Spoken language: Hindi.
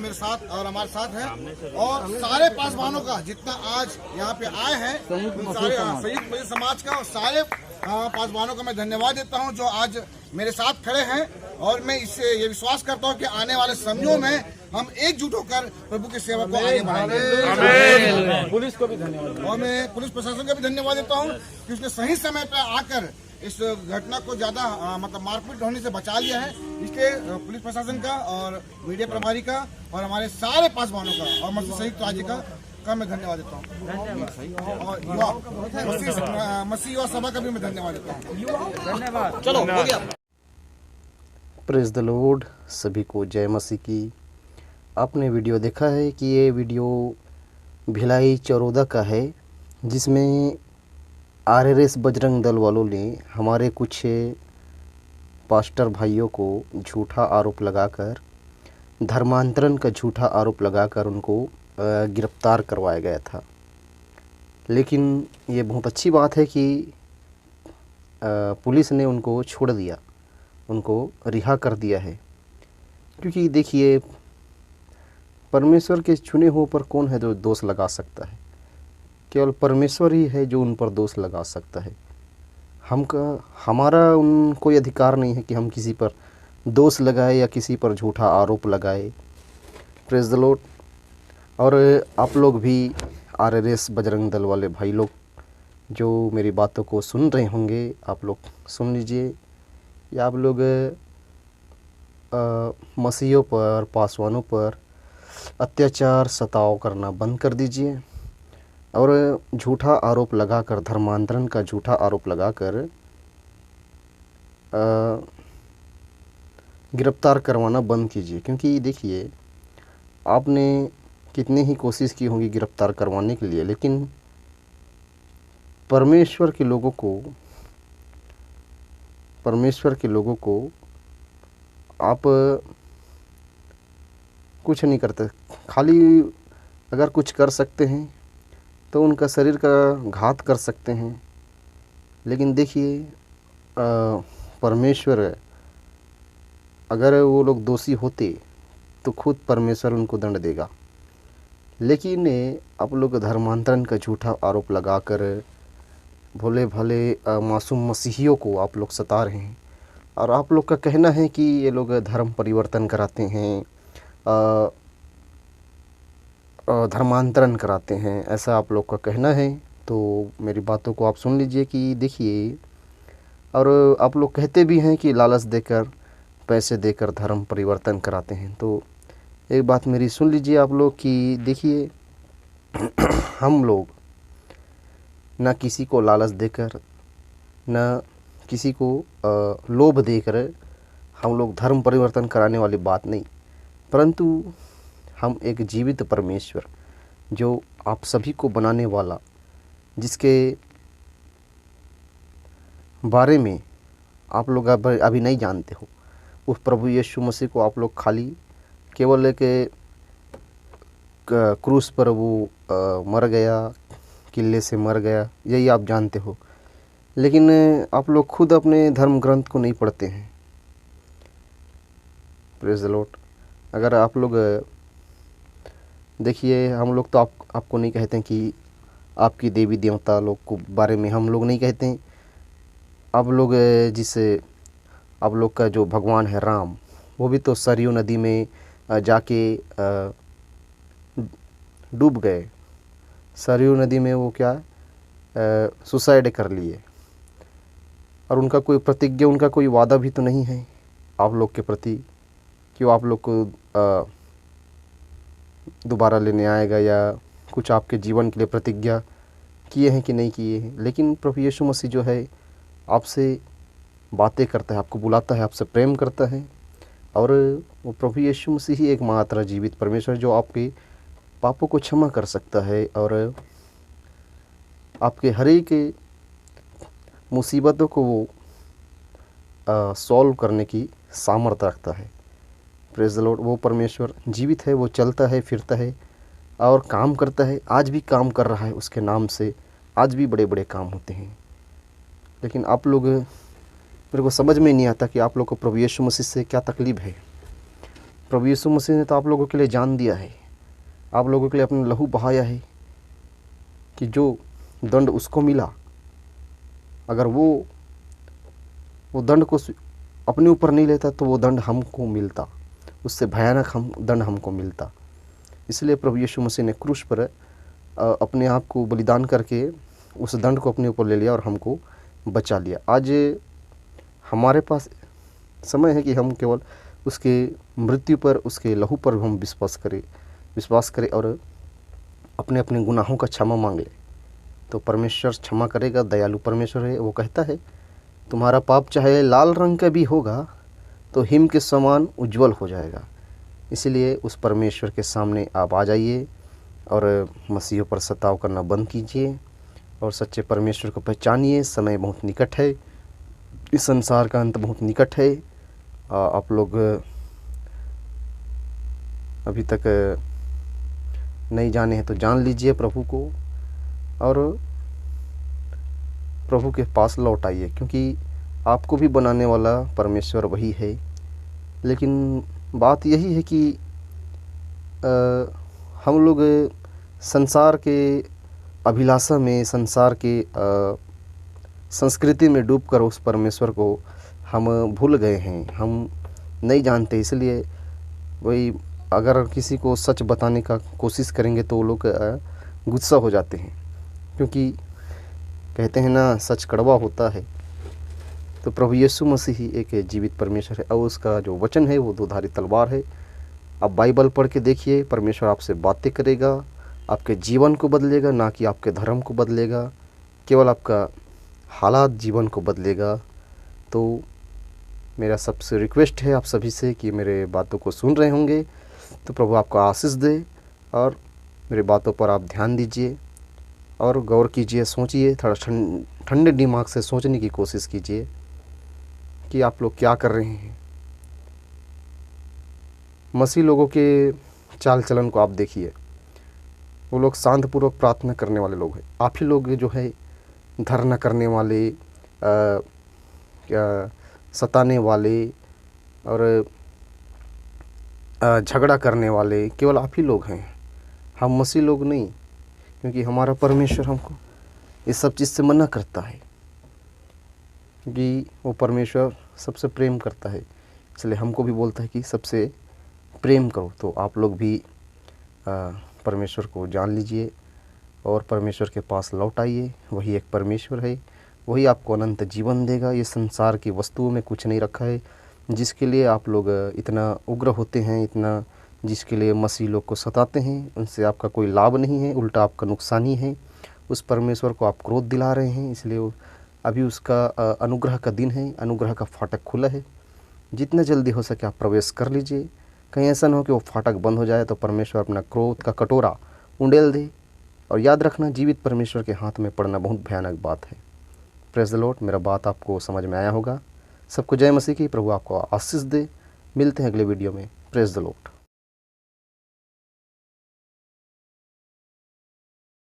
मेरे साथ और हमारे साथ है, और सारे पासवानों का जितना आज यहाँ पे आए हैं, सारे संयुक्त मसीह समाज का और सारे पासवानों का मैं धन्यवाद देता हूँ जो आज मेरे साथ खड़े हैं। और मैं इससे ये विश्वास करता हूँ कि आने वाले समयों में हम एकजुट होकर प्रभु की सेवा को आगे बढ़ाएंगे। पुलिस को भी धन्यवाद, और मैं पुलिस प्रशासन का भी धन्यवाद देता हूँ कि उसने सही समय पर आकर इस घटना को ज्यादा मतलब मारपीट होने से बचा लिया है। इसलिए पुलिस प्रशासन का और मीडिया प्रभारी का और हमारे सारे पासवानों का और मसीह संयुक्त राज्य का मैं धन्यवाद देता हूँ। और युवा मसीह युवा सभा का भी मैं धन्यवाद देता हूँ। धन्यवाद। चलो हो गया। प्रेज द लॉर्ड, सभी को जय मसीह की। आपने वीडियो देखा है कि ये वीडियो भिलाई चरोदा का है, जिसमें आरएसएस बजरंग दल वालों ने हमारे कुछ पास्टर भाइयों को झूठा आरोप लगाकर, धर्मांतरण का झूठा आरोप लगाकर उनको गिरफ्तार करवाया गया था। लेकिन ये बहुत अच्छी बात है कि पुलिस ने उनको छोड़ दिया, उनको रिहा कर दिया है। क्योंकि देखिए, परमेश्वर के चुने हुए पर कौन है जो दोष लगा सकता है? केवल परमेश्वर ही है जो उन पर दोष लगा सकता है। हमारा उन कोई अधिकार नहीं है कि हम किसी पर दोष लगाए या किसी पर झूठा आरोप लगाए। Praise the Lord. और आप लोग भी आरएसएस बजरंग दल वाले भाई लोग जो मेरी बातों को सुन रहे होंगे, आप लोग सुन लीजिए, या आप लोग मसीहों पर, पासवानों पर अत्याचार सताव करना बंद कर दीजिए और झूठा आरोप लगाकर, धर्मांतरण का झूठा आरोप लगाकर गिरफ्तार करवाना बंद कीजिए। क्योंकि देखिए, आपने कितनी ही कोशिश की होगी गिरफ्तार करवाने के लिए, लेकिन परमेश्वर के लोगों को आप कुछ नहीं करते। खाली अगर कुछ कर सकते हैं तो उनका शरीर का घात कर सकते हैं। लेकिन देखिए, परमेश्वर, अगर वो लोग दोषी होते तो खुद परमेश्वर उनको दंड देगा। लेकिन आप लोग धर्मांतरण का झूठा आरोप लगाकर भोले भले मासूम मसीहियों को आप लोग सता रहे हैं। और आप लोग का कहना है कि ये लोग धर्म परिवर्तन कराते हैं, धर्मांतरण कराते हैं, ऐसा आप लोग का कहना है। तो मेरी बातों को आप सुन लीजिए कि देखिए, और आप लोग कहते भी हैं कि लालच देकर, पैसे देकर धर्म परिवर्तन कराते हैं। तो एक बात मेरी सुन लीजिए आप लोग कि देखिए, हम लोग ना किसी को लालच देकर, ना किसी को लोभ देकर हम लोग धर्म परिवर्तन कराने वाली बात नहीं, परंतु हम एक जीवित परमेश्वर, जो आप सभी को बनाने वाला, जिसके बारे में आप लोग अभी नहीं जानते हो, उस प्रभु यीशु मसीह को आप लोग खाली केवल एक क्रूस पर वो मर गया, किले से मर गया, यही आप जानते हो। लेकिन आप लोग खुद अपने धर्म ग्रंथ को नहीं पढ़ते हैं। Praise the Lord. अगर आप लोग देखिए, हम लोग तो आपको नहीं कहते हैं कि आपकी देवी देवता लोग को बारे में हम लोग नहीं कहते हैं। आप लोग आप लोग का जो भगवान है राम, वो भी तो सरयू नदी में जाके डूब गए। सरयू नदी में वो क्या सुसाइड कर लिए, और उनका कोई प्रतिज्ञा, उनका कोई वादा भी तो नहीं है आप लोग के प्रति कि वो आप लोग को दोबारा लेने आएगा, या कुछ आपके जीवन के लिए प्रतिज्ञा किए हैं कि नहीं किए हैं। लेकिन प्रभु यीशु मसीह जो है आपसे बातें करता है, आपको बुलाता है, आपसे प्रेम करता है। और वो प्रभु यीशु मसीह ही एकमात्र जीवित परमेश्वर, जो आपके पापों को क्षमा कर सकता है और आपके हर एक मुसीबतों को वो सॉल्व करने की सामर्थ्य रखता है। Praise the Lord. वो परमेश्वर जीवित है, वो चलता है, फिरता है और काम करता है। आज भी काम कर रहा है, उसके नाम से आज भी बड़े बड़े काम होते हैं। लेकिन आप लोग, मेरे को समझ में नहीं आता कि आप लोग को प्रभु यीशु मसीह से क्या तकलीफ़ है। प्रभु यीशु मसीह ने तो आप लोगों के लिए जान दिया है, आप लोगों के लिए अपना लहू बहाया है कि जो दंड उसको मिला, अगर वो दंड को अपने ऊपर नहीं लेता तो वो दंड हमको मिलता, उससे भयानक दंड हमको मिलता। इसलिए प्रभु यीशु मसीह ने क्रूस पर अपने आप को बलिदान करके उस दंड को अपने ऊपर ले लिया और हमको बचा लिया। आज हमारे पास समय है कि हम केवल उसके मृत्यु पर, उसके लहू पर हम विश्वास करें और अपने अपने गुनाहों का क्षमा मांग ले, तो परमेश्वर क्षमा करेगा। दयालु परमेश्वर है, वो कहता है तुम्हारा पाप चाहे लाल रंग का भी होगा तो हिम के समान उज्जवल हो जाएगा। इसलिए उस परमेश्वर के सामने आप आ जाइए और मसीहों पर सताव करना बंद कीजिए और सच्चे परमेश्वर को पहचानिए। समय बहुत निकट है, इस संसार का अंत बहुत निकट है। आप लोग अभी तक नहीं जाने हैं तो जान लीजिए प्रभु को और प्रभु के पास लौट आइए, क्योंकि आपको भी बनाने वाला परमेश्वर वही है। लेकिन बात यही है कि हम लोग संसार के अभिलाषा में, संसार के संस्कृति में डूबकर उस परमेश्वर को हम भूल गए हैं, हम नहीं जानते। इसलिए वही अगर किसी को सच बताने का कोशिश करेंगे तो वो लोग गुस्सा हो जाते हैं, क्योंकि कहते हैं ना सच कड़वा होता है। तो प्रभु यीशु मसीह ही एक जीवित परमेश्वर है और उसका जो वचन है वो दोधारी तलवार है। आप बाइबल पढ़ के देखिए, परमेश्वर आपसे बातें करेगा, आपके जीवन को बदलेगा, ना कि आपके धर्म को बदलेगा, केवल आपका हालात जीवन को बदलेगा। तो मेरा सबसे रिक्वेस्ट है आप सभी से कि मेरे बातों को सुन रहे होंगे तो प्रभु आपको आशीष दे और मेरे बातों पर आप ध्यान दीजिए और गौर कीजिए, सोचिए, थोड़ा ठंडे दिमाग से सोचने की कोशिश कीजिए कि आप लोग क्या कर रहे हैं। मसीह लोगों के चाल चलन को आप देखिए, वो लोग शांतपूर्वक प्रार्थना करने वाले लोग हैं। आप ही लोग जो है धरना करने वाले, सताने वाले और झगड़ा करने वाले केवल आप ही लोग हैं, हम मसीह लोग नहीं, क्योंकि हमारा परमेश्वर हमको इस सब चीज़ से मना करता है, क्योंकि वो परमेश्वर सबसे प्रेम करता है। इसलिए हमको भी बोलता है कि सबसे प्रेम करो। तो आप लोग भी परमेश्वर को जान लीजिए और परमेश्वर के पास लौट आइए। वही एक परमेश्वर है, वही आपको अनंत जीवन देगा। ये संसार की वस्तुओं में कुछ नहीं रखा है जिसके लिए आप लोग इतना उग्र होते हैं, इतना जिसके लिए मसीह लोग को सताते हैं। उनसे आपका कोई लाभ नहीं है, उल्टा आपका नुकसान ही है। उस परमेश्वर को आप क्रोध दिला रहे हैं, इसलिए अभी उसका अनुग्रह का दिन है, अनुग्रह का फाटक खुला है। जितना जल्दी हो सके आप प्रवेश कर लीजिए। कहीं ऐसा ना हो कि वो फाटक बंद हो जाए तो परमेश्वर अपना क्रोध का कटोरा उंडेल दे। और याद रखना, जीवित परमेश्वर के हाथ में पड़ना बहुत भयानक बात है। Praise the Lord. मेरा बात आपको समझ में आया होगा। सबको जय मसीह की। प्रभु आपको आशीष दे। मिलते हैं अगले वीडियो में। Praise the Lord.